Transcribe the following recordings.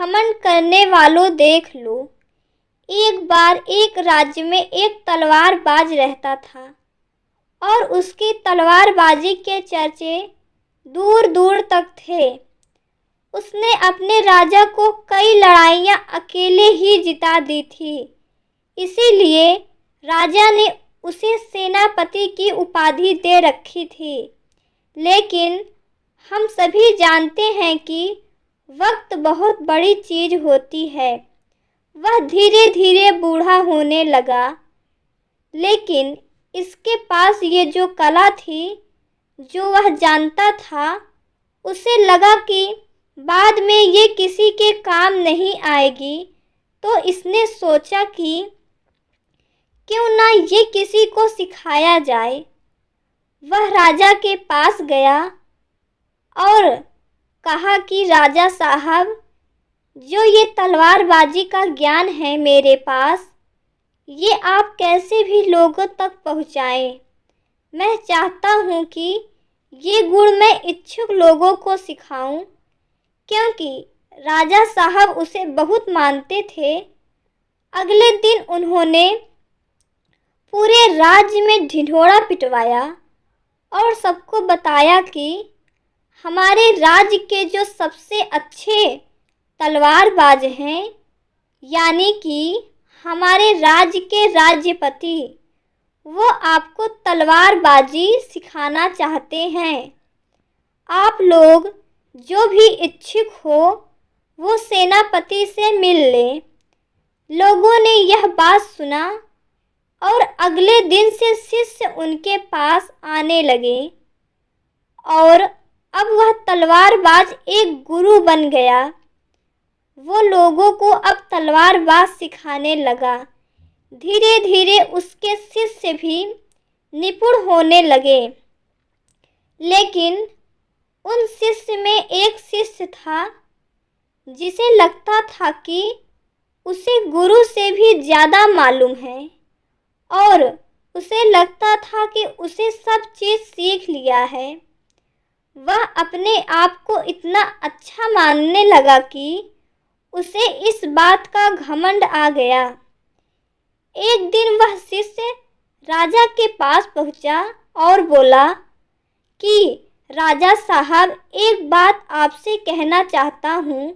घमंड करने वालों देख लो। एक बार एक राज्य में एक तलवारबाज रहता था और उसकी तलवारबाजी के चर्चे दूर दूर तक थे। उसने अपने राजा को कई लड़ाइयाँ अकेले ही जिता दी थी। इसीलिए राजा ने उसे सेनापति की उपाधि दे रखी थी। लेकिन हम सभी जानते हैं कि वक्त बहुत बड़ी चीज़ होती है। वह धीरे धीरे बूढ़ा होने लगा, लेकिन इसके पास ये जो कला थी जो वह जानता था, उसे लगा कि बाद में ये किसी के काम नहीं आएगी। तो इसने सोचा कि क्यों ना ये किसी को सिखाया जाए। वह राजा के पास गया और कहा कि राजा साहब, जो ये तलवारबाजी का ज्ञान है मेरे पास, ये आप कैसे भी लोगों तक पहुँचाएं। मैं चाहता हूँ कि ये गुण मैं इच्छुक लोगों को सिखाऊं, क्योंकि राजा साहब उसे बहुत मानते थे। अगले दिन उन्होंने पूरे राज्य में ढिढोरा पिटवाया और सबको बताया कि हमारे राज्य के जो सबसे अच्छे तलवारबाज हैं, यानी कि हमारे राज्य के राज्यपति, वो आपको तलवारबाजी सिखाना चाहते हैं। आप लोग जो भी इच्छुक हो वो सेनापति से मिल लें। लोगों ने यह बात सुना और अगले दिन से शिष्य उनके पास आने लगे और अब वह तलवारबाज एक गुरु बन गया। वो लोगों को अब तलवारबाज सिखाने लगा। धीरे धीरे उसके शिष्य भी निपुण होने लगे। लेकिन उन शिष्य में एक शिष्य था जिसे लगता था कि उसे गुरु से भी ज़्यादा मालूम है और उसे लगता था कि उसे सब चीज़ सीख लिया है। वह अपने आप को इतना अच्छा मानने लगा कि उसे इस बात का घमंड आ गया। एक दिन वह शिष्य राजा के पास पहुंचा और बोला कि राजा साहब, एक बात आपसे कहना चाहता हूँ।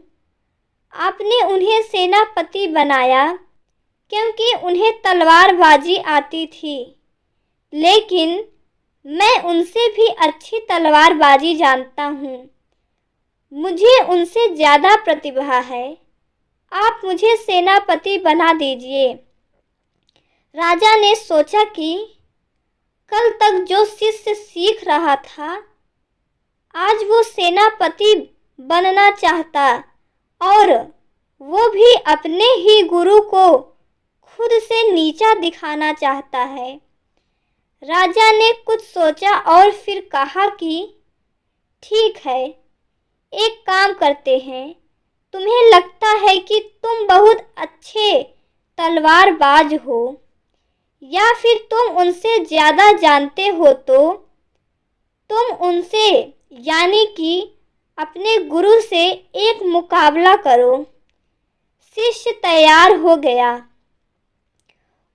आपने उन्हें सेनापति बनाया क्योंकि उन्हें तलवारबाजी आती थी, लेकिन मैं उनसे भी अच्छी तलवारबाजी जानता हूँ। मुझे उनसे ज़्यादा प्रतिभा है। आप मुझे सेनापति बना दीजिए। राजा ने सोचा कि कल तक जो शिष्य सीख रहा था, आज वो सेनापति बनना चाहता और वो भी अपने ही गुरु को खुद से नीचा दिखाना चाहता है। राजा ने कुछ सोचा और फिर कहा कि ठीक है, एक काम करते हैं। तुम्हें लगता है कि तुम बहुत अच्छे तलवारबाज हो या फिर तुम उनसे ज़्यादा जानते हो, तो तुम उनसे यानी कि अपने गुरु से एक मुकाबला करो। शिष्य तैयार हो गया।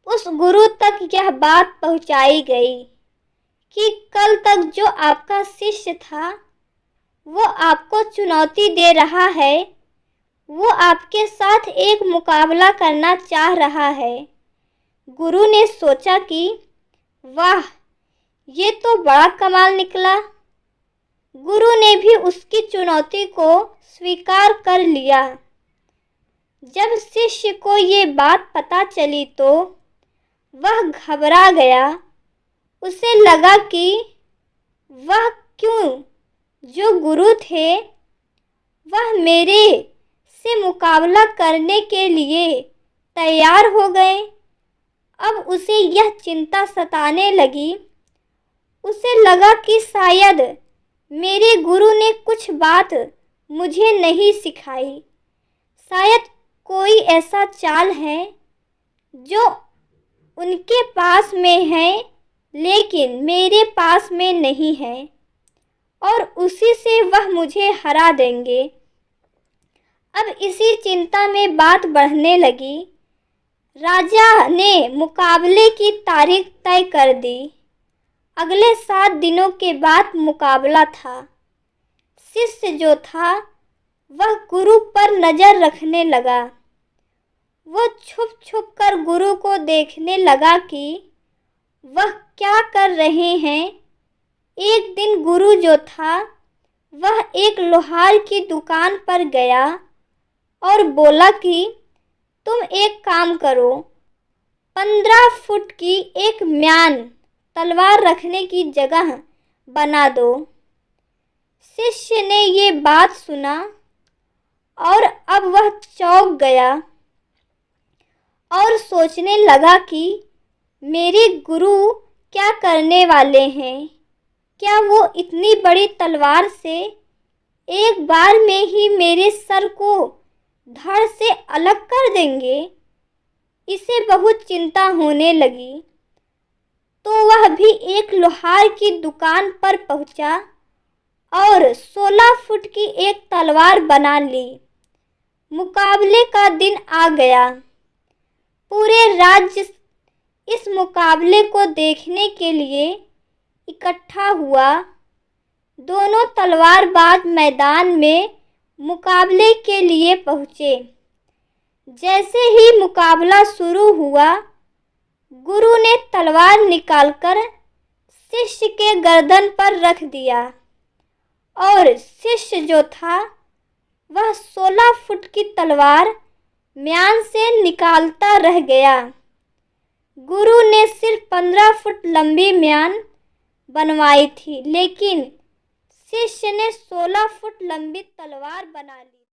उस गुरु तक यह बात पहुंचाई गई कि कल तक जो आपका शिष्य था वो आपको चुनौती दे रहा है। वो आपके साथ एक मुकाबला करना चाह रहा है। गुरु ने सोचा कि वाह, ये तो बड़ा कमाल निकला। गुरु ने भी उसकी चुनौती को स्वीकार कर लिया। जब शिष्य को ये बात पता चली तो वह घबरा गया। उसे लगा कि वह क्यों, जो गुरु थे वह मेरे से मुकाबला करने के लिए तैयार हो गए। अब उसे यह चिंता सताने लगी। उसे लगा कि शायद मेरे गुरु ने कुछ बात मुझे नहीं सिखाई। शायद कोई ऐसा चाल है जो उनके पास में है लेकिन मेरे पास में नहीं है और उसी से वह मुझे हरा देंगे। अब इसी चिंता में बात बढ़ने लगी। राजा ने मुकाबले की तारीख तय कर दी। अगले 7 दिनों के बाद मुकाबला था। शिष्य जो था वह गुरु पर नजर रखने लगा। वो छुप छुप कर गुरु को देखने लगा कि वह क्या कर रहे हैं। एक दिन गुरु जो था वह एक लोहार की दुकान पर गया और बोला कि तुम एक काम करो, 15 फुट की एक म्यान तलवार रखने की जगह बना दो। शिष्य ने ये बात सुना और अब वह चौंक गया और सोचने लगा कि मेरे गुरु क्या करने वाले हैं। क्या वो इतनी बड़ी तलवार से एक बार में ही मेरे सर को धड़ से अलग कर देंगे? इसे बहुत चिंता होने लगी। तो वह भी एक लोहार की दुकान पर पहुंचा और 16 फुट की एक तलवार बना ली। मुकाबले का दिन आ गया। पूरे राज्य इस मुकाबले को देखने के लिए इकट्ठा हुआ। दोनों तलवारबाज मैदान में मुकाबले के लिए पहुंचे। जैसे ही मुकाबला शुरू हुआ, गुरु ने तलवार निकालकर शिष्य के गर्दन पर रख दिया और शिष्य जो था वह 16 फुट की तलवार म्यान से निकालता रह गया। गुरु ने सिर्फ 15 फुट लंबी म्यान बनवाई थी, लेकिन शिष्य ने 16 फुट लंबी तलवार बना ली।